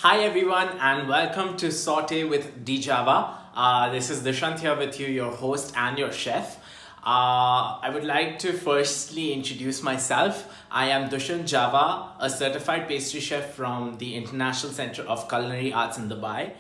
Hi everyone and welcome to Saute with Dijava. This is Dishant here with you, your host and your chef. I would like to firstly introduce myself. I am Dushan Java, a certified pastry chef from the International Center of Culinary Arts in Dubai.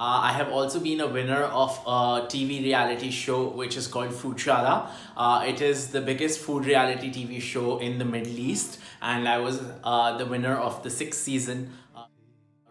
I have also been a winner of a TV reality show which is called Foodshala. It is the biggest food reality TV show in the Middle East, and I was the winner of the sixth season,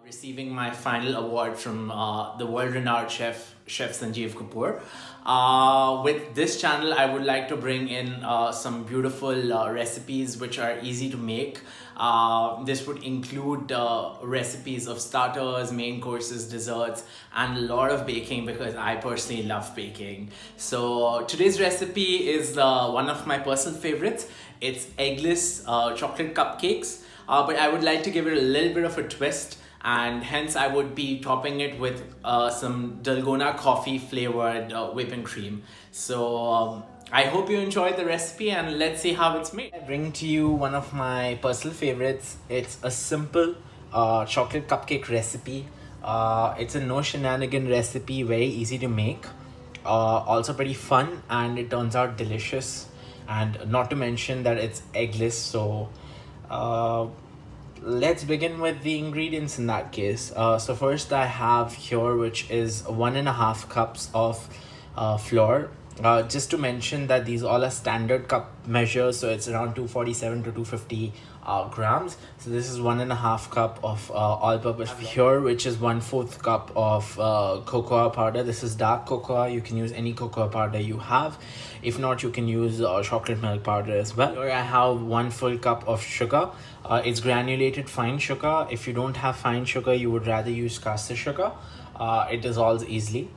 receiving my final award from the world-renowned chef Sanjeev Kapoor. With this channel, I would like to bring in some beautiful recipes which are easy to make. This would include recipes of starters, main courses, desserts, and a lot of baking because I personally love baking. So today's recipe is one of my personal favorites. It's eggless chocolate cupcakes, but I would like to give it a little bit of a twist, and hence I would be topping it with some Dalgona coffee flavored whipping cream. So I hope you enjoyed the recipe and let's see how it's made. I bring to you one of my personal favorites. It's a simple chocolate cupcake recipe. It's a no shenanigan recipe, very easy to make, also pretty fun, and it turns out delicious. And not to mention that it's eggless, so let's begin with the ingredients in that case. So first I have here, which is 1.5 cups of flour. Just to mention that these all are standard cup measures, so it's around 247 to 250 grams. So this is 1.5 cup of all-purpose here, which is 1/4 cup of cocoa powder. This is dark cocoa. You can use any cocoa powder you have. If not, you can use chocolate milk powder as well. Here I have 1 full cup of sugar. It's granulated fine sugar. If you don't have fine sugar, you would rather use caster sugar. It dissolves easily.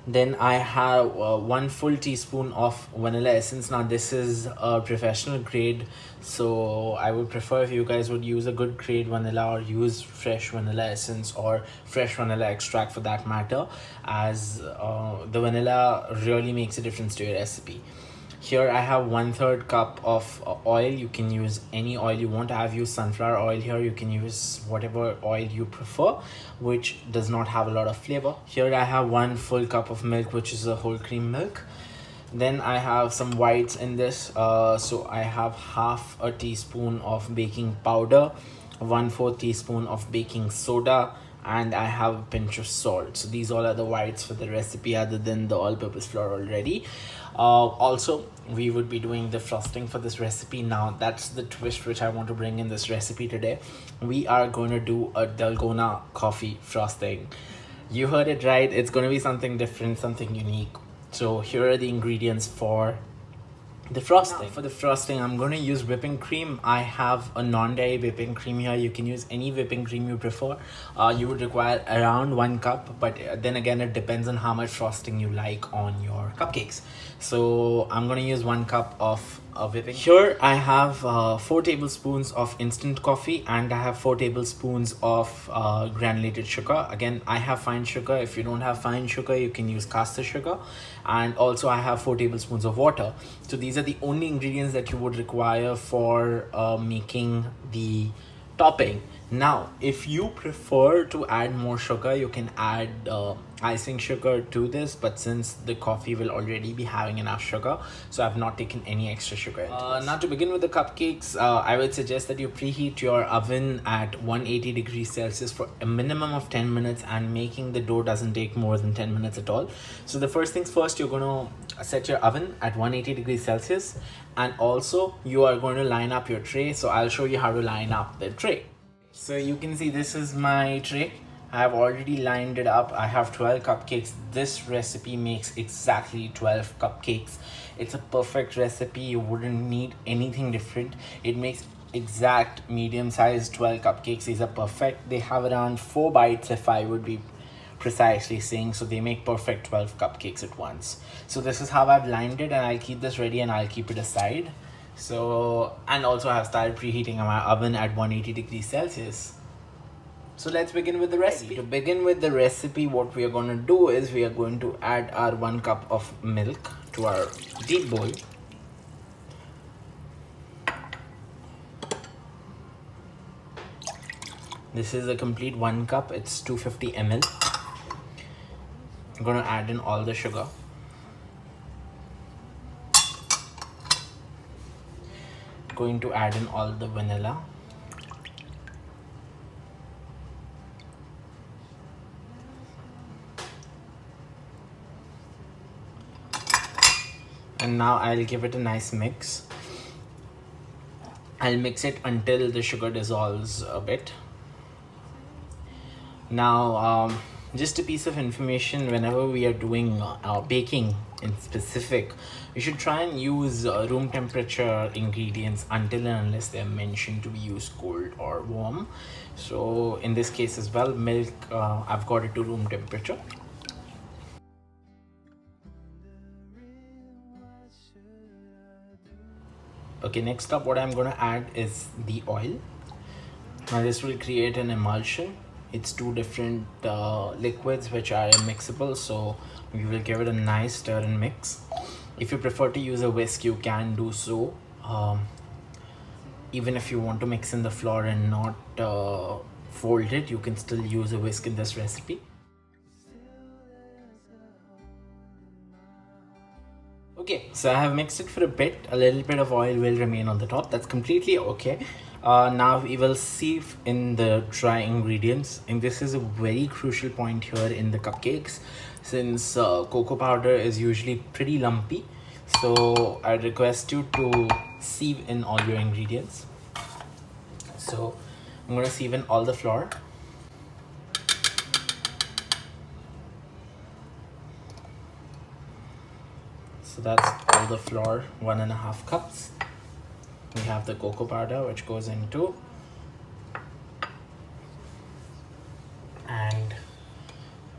Then I have 1 full teaspoon of vanilla essence. Now this is a professional grade, so I would prefer if you guys would use a good grade vanilla or use fresh vanilla essence or fresh vanilla extract for that matter, as the vanilla really makes a difference to your recipe. Here I have 1/3 cup of oil. You can use any oil you want. I have used sunflower oil here. You can use whatever oil you prefer, which does not have a lot of flavor. Here I have 1 full cup of milk, which is a whole cream milk. Then I have some whites in this. So I have half a teaspoon of baking powder, 1/4 teaspoon of baking soda, and I have a pinch of salt. So these all are the whites for the recipe, other than the all-purpose flour already. Also, we would be doing the frosting for this recipe. Now that's the twist which I want to bring in this recipe today. We are going to do a Dalgona coffee frosting. You heard it right, it's going to be something different, something unique. So here are the ingredients for the frosting. For the frosting, I'm going to use whipping cream. I have a non-dairy whipping cream here. You can use any whipping cream you prefer. You would require around 1 cup, but then again it depends on how much frosting you like on your cupcakes. So I'm going to use 1 cup of whipping. Here I have 4 tablespoons of instant coffee, and I have 4 tablespoons of granulated sugar. Again, I have fine sugar. If you don't have fine sugar, you can use caster sugar. And also I have 4 tablespoons of water. So these are the only ingredients that you would require for making the topping. Now, if you prefer to add more sugar, you can add icing sugar to this, but since the coffee will already be having enough sugar, so I've not taken any extra sugar into this. Now to begin with the cupcakes, I would suggest that you preheat your oven at 180 degrees Celsius for a minimum of 10 minutes, and making the dough doesn't take more than 10 minutes at all. So the first things first, you're going to set your oven at 180 degrees Celsius, and also you are going to line up your tray. So I'll show you how to line up the tray. So you can see this is my tray. I have already lined it up. I have 12 cupcakes. This recipe makes exactly 12 cupcakes. It's a perfect recipe. You wouldn't need anything different. It makes exact medium sized 12 cupcakes. These are perfect. They have around 4 bites, if I would be precisely saying, so they make perfect 12 cupcakes at once. So this is how I've lined it, and I'll keep this ready and I'll keep it aside. So, and also I have started preheating my oven at 180 degrees Celsius. So let's begin with the recipe. To begin with the recipe, what we are going to do is we are going to add our 1 cup of milk to our deep bowl. This is a complete 1 cup. It's 250 ml. I'm gonna add in all the sugar. Going to add in all the vanilla. And now I'll give it a nice mix. I'll mix it until the sugar dissolves a bit. Now, just a piece of information, whenever we are doing baking in specific, we should try and use room temperature ingredients until and unless they're mentioned to be used cold or warm. So in this case as well, milk, I've got it to room temperature. Okay, next up what I'm going to add is the oil. Now this will create an emulsion. It's two different liquids which are mixable, so we will give it a nice stir and mix. If you prefer to use a whisk, you can do so. Even if you want to mix in the flour and not fold it, you can still use a whisk in this recipe. Okay, so I have mixed it for a bit. A little bit of oil will remain on the top. That's completely okay. Now we will sieve in the dry ingredients, and this is a very crucial point here in the cupcakes, since cocoa powder is usually pretty lumpy. So I request you to sieve in all your ingredients. So I'm going to sieve in all the flour. So that's all the flour, 1.5 cups. We have the cocoa powder which goes into, and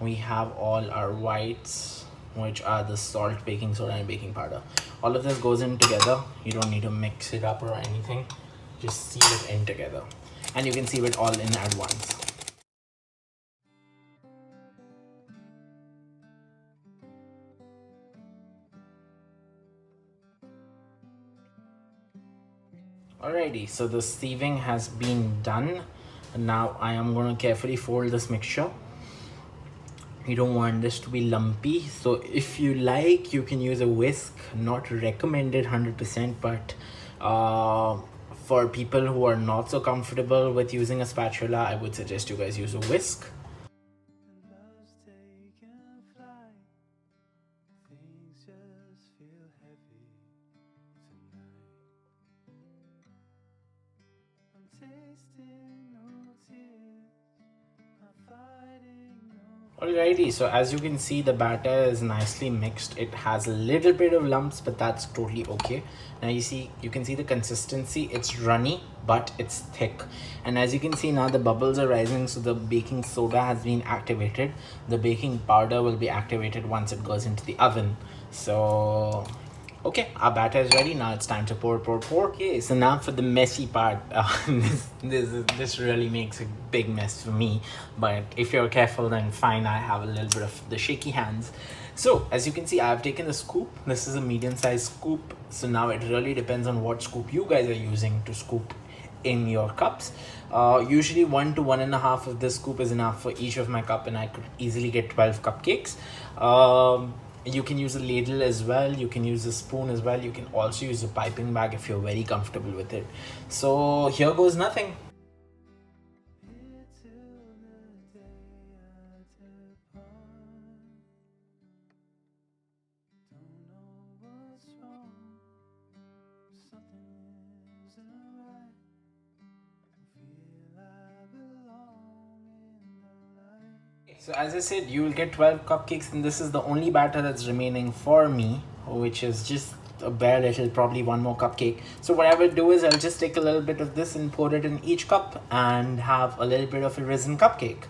we have all our whites, which are the salt, baking soda and baking powder. All of this goes in together. You don't need to mix it up or anything, just sieve it in together, and you can sieve it all in at once. Alrighty, so the sieving has been done. Now I am going to carefully fold this mixture. You don't want this to be lumpy, so if you like, you can use a whisk. Not recommended 100%, but for people who are not so comfortable with using a spatula, I would suggest you guys use a whisk. Alrighty, so as you can see, the batter is nicely mixed. It has a little bit of lumps, but that's totally okay. Now you can see the consistency. It's runny, but it's thick. And as you can see now, the bubbles are rising, so the baking soda has been activated. The baking powder will be activated once it goes into the oven. So okay, our batter is ready. Now it's time to pour. Okay, so now for the messy part. This really makes a big mess for me, but if you're careful, then fine. I have a little bit of the shaky hands. So as you can see, I've taken the scoop. This is a medium-sized scoop. So now it really depends on what scoop you guys are using to scoop in your cups. Usually 1 to 1.5 of this scoop is enough for each of my cup, and I could easily get 12 cupcakes. You can use a ladle as well. You can use a spoon as well. You can also use a piping bag if you're very comfortable with it. So here goes nothing. So as I said, you will get 12 cupcakes, and this is the only batter that's remaining for me, which is just a bare little, probably one more cupcake. So what I will do is I'll just take a little bit of this and pour it in each cup and have a little bit of a risen cupcake.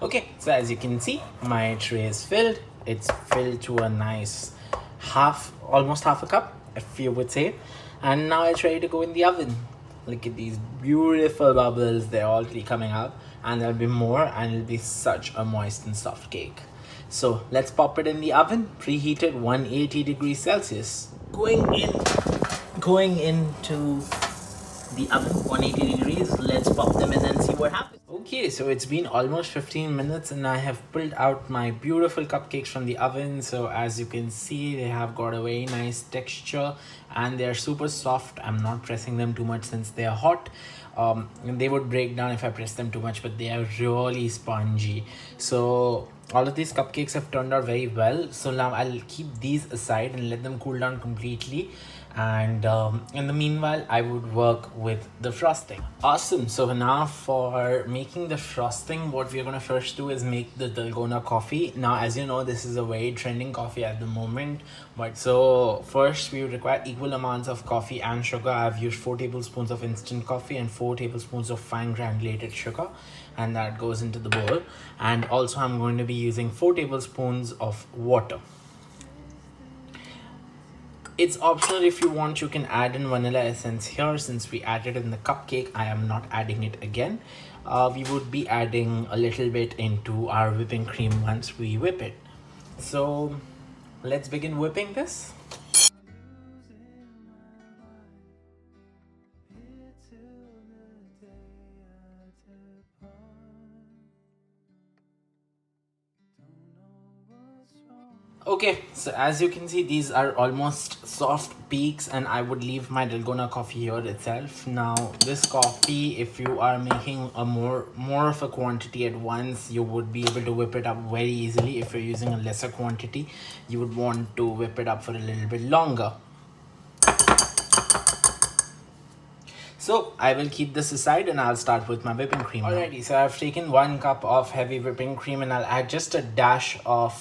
Okay, so as you can see, my tray is filled. It's filled to a nice almost half a cup, if you would say. And now it's ready to go in the oven. Look at these beautiful bubbles, they're all coming up, and there'll be more, and it'll be such a moist and soft cake. So let's pop it in the oven, preheated 180 degrees Celsius. Going into the oven 180 degrees. Let's pop them in and see what happens. Okay, so it's been almost 15 minutes and I have pulled out my beautiful cupcakes from the oven. So as you can see, they have got a very nice texture and they're super soft. I'm not pressing them too much since they are hot. They would break down if I press them too much, but they are really spongy. So all of these cupcakes have turned out very well. So now I'll keep these aside and let them cool down completely, and in the meanwhile I would work with the frosting. Awesome. So now for making the frosting, what we're going to first do is make the Dalgona coffee. Now as you know, this is a very trending coffee at the moment, but so first we require equal amounts of coffee and sugar. I've used 4 tablespoons of instant coffee and 4 tablespoons of fine granulated sugar, and that goes into the bowl. And also I'm going to be using 4 tablespoons of water. It's optional. If you want, you can add in vanilla essence here. Since we added in the cupcake, I am not adding it again. We would be adding a little bit into our whipping cream once we whip it. So let's begin whipping this. Okay, so as you can see, these are almost soft peaks, and I would leave my Dalgona coffee here itself. Now this coffee, if you are making a more of a quantity at once, you would be able to whip it up very easily. If you're using a lesser quantity, you would want to whip it up for a little bit longer. So I will keep this aside and I'll start with my whipping cream. Alrighty, so I've taken 1 cup of heavy whipping cream and I'll add just a dash of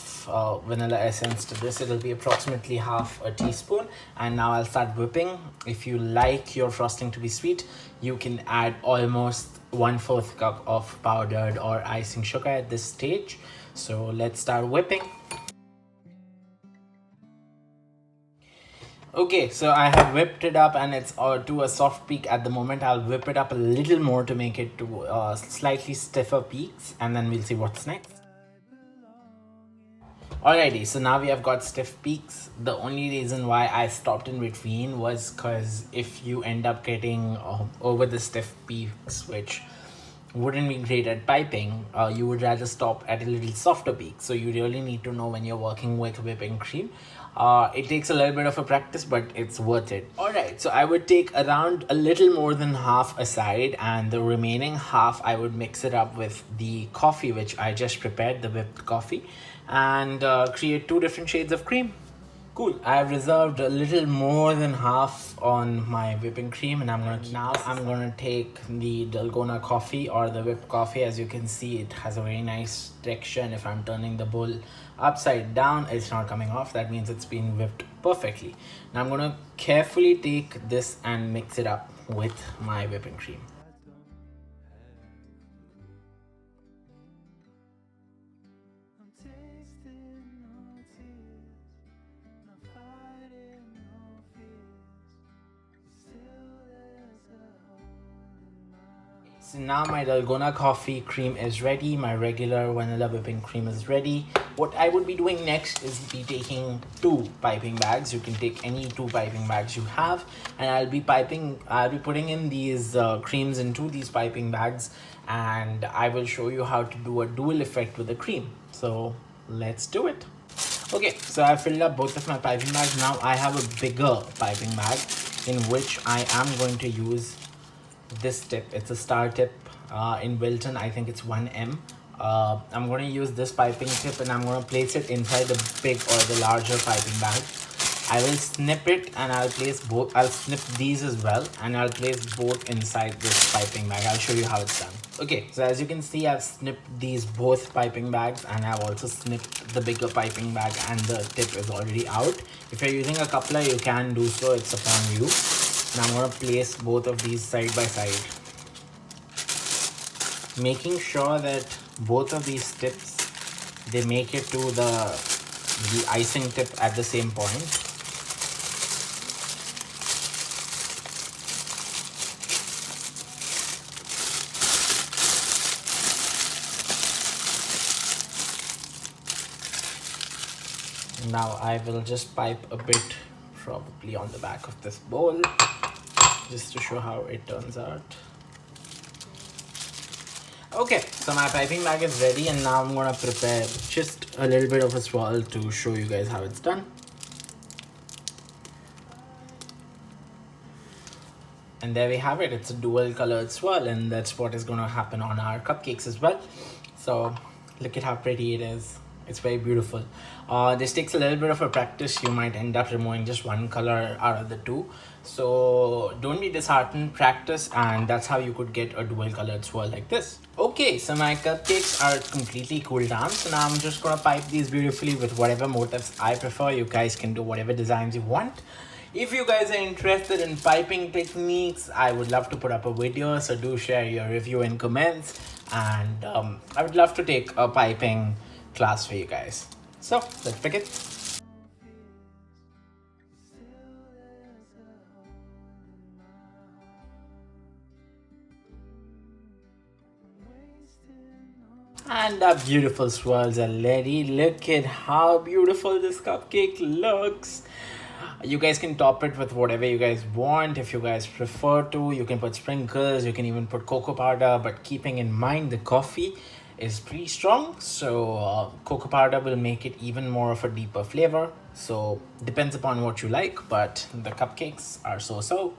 vanilla essence to this. It'll be approximately half a teaspoon. And now I'll start whipping. If you like your frosting to be sweet, you can add almost 1/4 cup of powdered or icing sugar at this stage. So let's start whipping. Okay, so I have whipped it up and it's to a soft peak at the moment. I'll whip it up a little more to make it to slightly stiffer peaks, and then we'll see what's next. Alrighty, so now we have got stiff peaks. The only reason why I stopped in between was because if you end up getting over the stiff peaks, which wouldn't be great at piping, you would rather stop at a little softer peak. So you really need to know when you're working with whipping cream. It takes a little bit of a practice, but it's worth it. Alright, so I would take around a little more than half aside, and the remaining half I would mix it up with the coffee which I just prepared, the whipped coffee, and create 2 different shades of cream. Cool. I have reserved a little more than half on my whipping cream, and I'm gonna take the Dalgona coffee or the whipped coffee. As you can see, it has a very nice texture, and if I'm turning the bowl upside down, it's not coming off. That means it's been whipped perfectly. Now I'm gonna carefully take this and mix it up with my whipping cream. So now my Dalgona coffee cream is ready. My regular vanilla whipping cream is ready. What I would be doing next is be taking 2 piping bags. You can take any 2 piping bags you have, and I'll be putting in these creams into these piping bags, and I will show you how to do a dual effect with the cream. So let's do it. Okay, so I filled up both of my piping bags. Now I have a bigger piping bag in which I am going to use this tip. It's a star tip in Wilton. I think it's 1M. I'm going to use this piping tip and I'm going to place it inside the big or the larger piping bag. I will snip it and I'll place both. I'll snip these as well and I'll place both inside this piping bag. I'll show you how it's done. Okay, so as you can see, I've snipped these both piping bags and I've also snipped the bigger piping bag, and the tip is already out. If you're using a coupler, you can do so. It's upon you. Now I'm going to place both of these side by side, making sure that both of these tips, they make it to the icing tip at the same point. Now I will just pipe a bit probably on the back of this bowl just to show how it turns out. Okay, so my piping bag is ready, and now I'm gonna prepare just a little bit of a swirl to show you guys how it's done. And there we have it. It's a dual colored swirl, and that's what is gonna happen on our cupcakes as well. So look at how pretty it is. It's very beautiful. This takes a little bit of a practice. You might end up removing just one color out of the two. So don't be disheartened, practice, and that's how you could get a dual colored swirl like this. Okay, so my cupcakes are completely cooled down. So now I'm just gonna pipe these beautifully with whatever motifs I prefer. You guys can do whatever designs you want. If you guys are interested in piping techniques, I would love to put up a video, so do share your review in comments, and I would love to take a piping class for you guys. So let's begin. And our beautiful swirls are ready. Look at how beautiful this cupcake looks. You guys can top it with whatever you guys want. If you guys prefer to, you can put sprinkles, you can even put cocoa powder, but keeping in mind the coffee is pretty strong, so cocoa powder will make it even more of a deeper flavor. So depends upon what you like, but the cupcakes are so